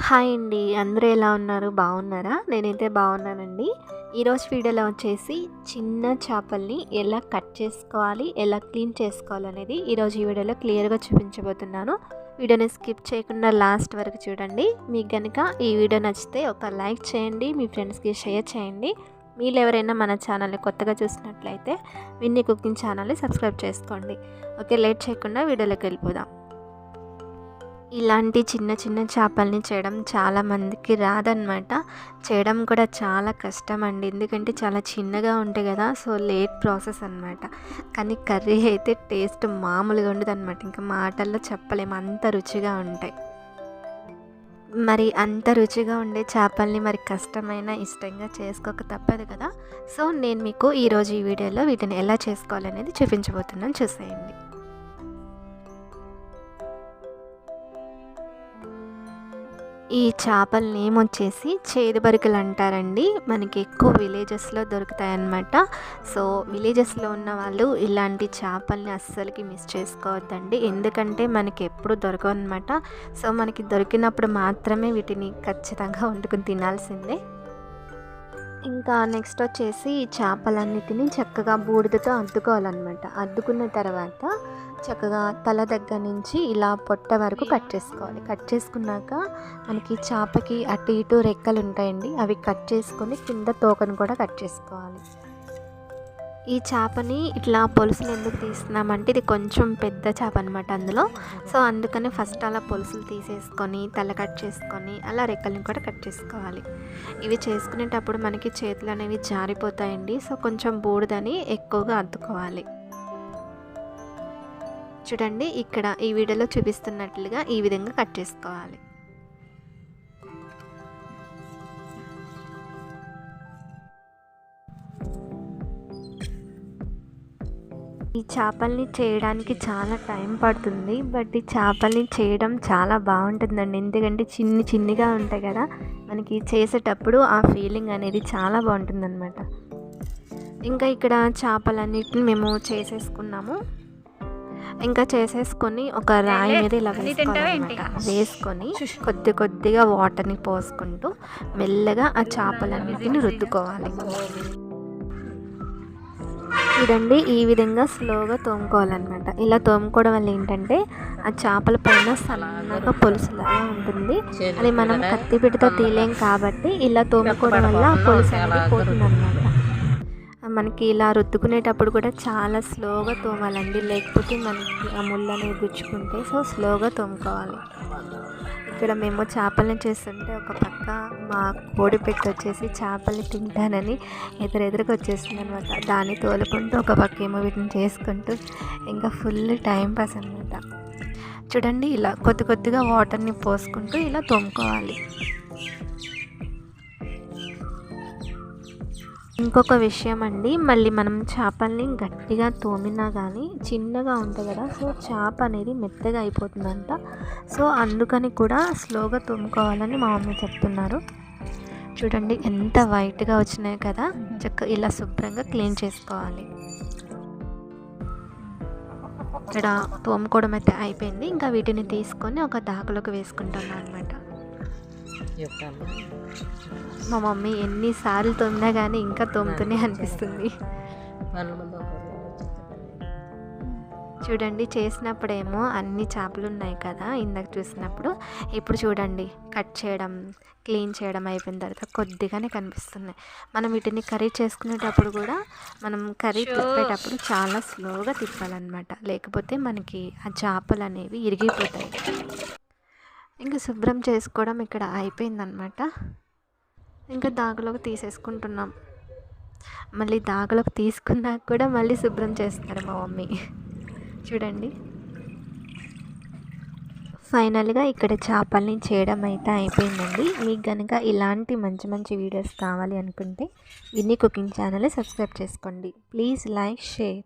Hi అండి. అందరూ ఎలా ఉన్నారు? బాగున్నారా? నేనైతే బాగున్నానండి. ఈరోజు వీడియోలో వచ్చేసి చిన్న చేపల్ని ఎలా కట్ చేసుకోవాలి, ఎలా క్లీన్ చేసుకోవాలనేది ఈరోజు ఈ వీడియోలో క్లియర్గా చూపించబోతున్నాను. వీడియోని స్కిప్ చేయకుండా లాస్ట్ వరకు చూడండి. మీకు కనుక ఈ వీడియో నచ్చితే ఒక లైక్ చేయండి, మీ ఫ్రెండ్స్కి షేర్ చేయండి. మీరు ఎవరైనా మన ఛానల్ని కొత్తగా చూసినట్లయితే విన్నీ కుకింగ్ ఛానల్ని సబ్స్క్రైబ్ చేసుకోండి. ఓకే, లేట్ చేయకుండా వీడియోలోకి వెళ్ళిపోదాం. ఇలాంటి చిన్న చిన్న చేపల్ని చేయడం చాలామందికి రాదనమాట. చేయడం కూడా చాలా కష్టం అండి, ఎందుకంటే చాలా చిన్నగా ఉంటాయి కదా. సో లేట్ ప్రాసెస్ అనమాట. కానీ కర్రీ అయితే టేస్ట్ మామూలుగా ఉండదు అనమాట. ఇంకా మాటల్లో చెప్పలేము, అంత రుచిగా ఉంటాయి. మరి అంత రుచిగా ఉండే చేపల్ని మరి కష్టమైన ఇష్టంగా చేసుకోక తప్పదు కదా. సో నేను మీకు ఈరోజు ఈ వీడియోలో వీటిని ఎలా చేసుకోవాలనేది చూపించబోతున్నాను, చూసేయండి. ఈ చేపల నేమ్ వచ్చేసి చేదుబరికలు అంటారండి. మనకి ఎక్కువ విలేజెస్లో దొరుకుతాయన్నమాట. సో విలేజెస్లో ఉన్న వాళ్ళు ఇలాంటి చేపల్ని అస్సలకి మిస్ చేసుకోవద్దండి, ఎందుకంటే మనకి ఎప్పుడు దొరకవు అనమాట. సో మనకి దొరికినప్పుడు మాత్రమే వీటిని ఖచ్చితంగా వండుకుని తినాల్సిందే. ఇంకా నెక్స్ట్ వచ్చేసి ఈ చేపలన్నిటిని చక్కగా బూడిదతో అద్దుకోవాలన్నమాట. అద్దుకున్న తర్వాత చక్కగా తల దగ్గర నుంచి ఇలా పొట్ట వరకు కట్ చేసుకోవాలి. కట్ చేసుకున్నాక మనకి చేపకి అటు ఇటు రెక్కలు ఉంటాయండి, అవి కట్ చేసుకొని కింద తోకను కూడా కట్ చేసుకోవాలి. ఈ చేపని ఇట్లా పొలుసులు ఎందుకు తీస్తున్నామంటే ఇది కొంచెం పెద్ద చేప అనమాట అందులో. సో అందుకని ఫస్ట్ అలా పొలుసులు తీసేసుకొని తల కట్ చేసుకొని అలా రెక్కల్ని కూడా కట్ చేసుకోవాలి. ఇవి చేసుకునేటప్పుడు మనకి చేతులు అనేవి జారిపోతాయండి. సో కొంచెం బూడిదని ఎక్కువగా అద్దుకోవాలి. చూడండి, ఇక్కడ ఈ వీడియోలో చూపిస్తున్నట్లుగా ఈ విధంగా కట్ చేసుకోవాలి. ఈ చేపల్ని చేయడానికి చాలా టైం పడుతుంది, బట్ ఈ చేపల్ని చేయడం చాలా బాగుంటుందండి. ఎందుకంటే చిన్నగా ఉంటాయి కదా, మనకి చేసేటప్పుడు ఆ ఫీలింగ్ అనేది చాలా బాగుంటుందన్నమాట. ఇంకా ఇక్కడ చేపలన్నిటిని మేము చేసేసుకున్నాము. ఇంకా చేసేసుకొని ఒక రాయి మీద ఇలా వేసుకోవాలన్నమాట. వేసుకొని కొద్దిగా వాటర్ని పోసుకుంటూ మెల్లగా ఆ చేపలన్నిటిని రుద్దుకోవాలి. చూడండి, ఈ విధంగా స్లోగా తోముకోవాలన్నమాట. ఇలా తోముకోవడం వల్ల ఏంటంటే ఆ చేపల పైన సన్నగా పొలుసులాగా ఉంటుంది. అది మనం కత్తిపీటతో తీయలేం కాబట్టి ఇలా తోముకోవడం వల్ల ఆ పొలుసు అనేది పోతుందన్నమాట. మనకి ఇలా రుద్దుకునేటప్పుడు కూడా చాలా స్లోగా తోమాలండి, లేకపోతే మనకి ఆ ముళ్ళు అనేది గుచ్చుకుంటే. సో స్లోగా తోముకోవాలి. ఇక్కడ మేము చేపలను చేస్తుంటే ఒక పక్క మా కోడి పెట్టి వచ్చేసి చేపల్ని తింటానని ఎదురుగా వచ్చేస్తుంది అనమాట. దాన్ని తోలుకుంటూ ఒక పక్క ఏమో వీటిని చేసుకుంటూ ఇంకా ఫుల్ టైం పాస్ అనమాట. చూడండి, ఇలా కొద్దిగా వాటర్ని పోసుకుంటూ ఇలా తోముకోవాలి. ఇంకొక విషయం అండి, మళ్ళీ మనం చేపల్ని గట్టిగా తోమినా కానీ చిన్నగా ఉంటుంది కదా, సో చేప అనేది మెత్తగా అయిపోతుందంట. సో అందుకని కూడా స్లోగా తోముకోవాలని మా మమ్మీ చెప్తున్నారు. చూడండి ఎంత వైట్గా వచ్చినాయి కదా, చక్కగా ఇలా శుభ్రంగా క్లీన్ చేసుకోవాలి. ఇక్కడ తోముకోవడం అయితే అయిపోయింది. ఇంకా వీటిని తీసుకొని ఒక దాకలోకి వేసుకుంటాను అనమాట. మా మమ్మీ ఎన్నిసార్లు తోమినా కానీ ఇంకా తోముతూనే అనిపిస్తుంది. చూడండి, చేసినప్పుడేమో అన్ని చేపలు ఉన్నాయి కదా ఇందాక చూసినప్పుడు. ఇప్పుడు చూడండి, కట్ చేయడం క్లీన్ చేయడం అయిపోయిన తర్వాత కొద్దిగానే కనిపిస్తున్నాయి. మనం వీటిని కర్రీ చేసుకునేటప్పుడు కూడా మనం కర్రీ తిప్పేటప్పుడు చాలా స్లోగా తిప్పాలన్నమాట, లేకపోతే మనకి ఆ చేపలు అనేవి ఇరిగిపోతాయి. ఇంకా శుభ్రం చేసుకోవడం ఇక్కడ అయిపోయిందనమాట. ఇంకా దాగలోకి తీసేసుకుంటున్నాం. మళ్ళీ దాగలోకి తీసుకున్నాక కూడా మళ్ళీ శుభ్రం చేస్తారు మా మమ్మీ. చూడండి, ఫైనల్గా ఇక్కడ చేపల్ని చేయడం అయితే అయిపోయిందండి. మీకు కనుక ఇలాంటి మంచి వీడియోస్ కావాలి అనుకుంటే విన్నీ కుకింగ్ ఛానల్ని సబ్స్క్రైబ్ చేసుకోండి. Please like, share.